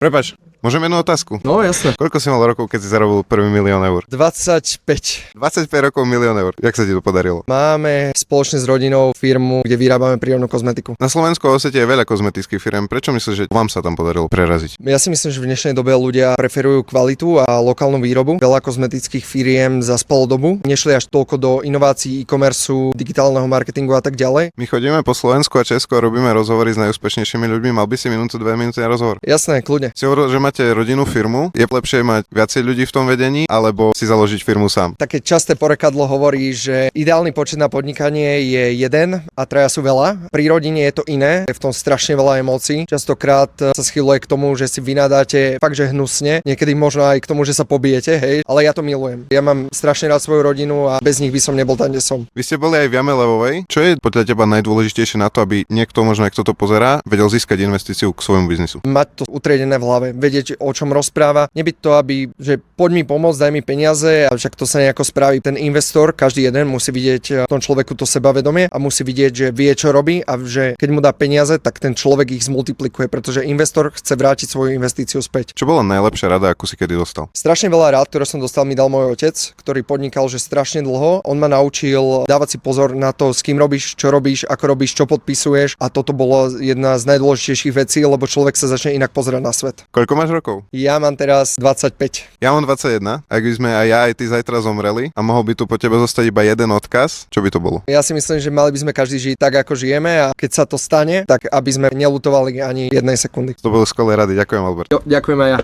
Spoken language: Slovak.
Prepač, môžem jednu otázku? No, jasné. Koľko si mal rokov, keď si zarobil prvý 1 000 000 eur? 25. 25 rokov 1 000 000 eur. Jak sa ti to podarilo? Máme spoločne s rodinou firmu, kde vyrábame prírodnú kozmetiku. Na Slovensku a Osete je veľa kozmetických firm. Prečo myslíš, že vám sa tam podarilo preraziť? Ja si myslím, že v dnešnej dobe ľudia preferujú kvalitu a lokálnu výrobu. Veľa kozmetických firiem zaspalo dobu. Nešli až toľko do inovácií, e-commerceu, digitálneho marketingu a tak ďalej. My chodíme po Slovensku a Česku a robíme rozhovory s najúspešnejšími ľuďmi. Mal by si minútu, 2 minúty na rozhovor? Jasné, kľudne. Si hovoril, že máte rodinnú firmu. Je lepšie mať viacej ľudí v tom vedení alebo si založiť firmu sám? Také časté porekadlo hovorí, že ideálny počet na podnikanie je 1 a 3 sú veľa. Pri rodine je to iné, je v tom strašne veľa emócií. Častokrát sa schyluje k tomu, že si vynadáte fakt, že hnusne. Niekedy možno aj k tomu, že sa pobijete, hej, ale ja to milujem. Ja mám strašne rád svoju rodinu a bez nich by som nebol tam, kde som. Vy ste boli aj v Jame Levovej. Čo je podľa teba najdôležitejšie na to, aby niekto, možno ak toto pozerá, vedel získať investíciu k svojmu biznisu? Mať to utriedené v hlave, vedieť, o čom rozpráva. Nebyť to, že poď mi pomôcť, daj mi peniaze a však to sa nejako spraví. Ten investor, každý jeden musí vidieť v tom človeku to sebavedomie a musí vidieť, že vie, čo robí a že keď mu dá peniaze, tak ten človek ich zmultiplikuje, pretože investor chce vrátiť svoju investíciu späť. Čo bola najlepšia rada, akú si kedy dostal? Strašne veľa rád, ktoré som dostal, mi dal môj otec, ktorý podnikal že strašne dlho. On ma naučil dávať si pozor na to, s kým robíš, ako robíš, čo podpisuješ a toto bolo jedna z najdôležitejších vecí, lebo človek sa začne inak pozerať na svet. Koľko máš rokov? Ja mám teraz 25. Ja mám 21. Ak by sme aj ja, aj ty zajtra zomreli a mohol by tu po tebe zostať iba jeden odkaz, čo by to bolo? Ja si myslím, že mali by sme každý žiť tak, ako žijeme a keď sa to stane, tak aby sme nelutovali ani jednej sekundy. To bolo skvelé rady. Ďakujem, Albert. Jo, ďakujem aj ja.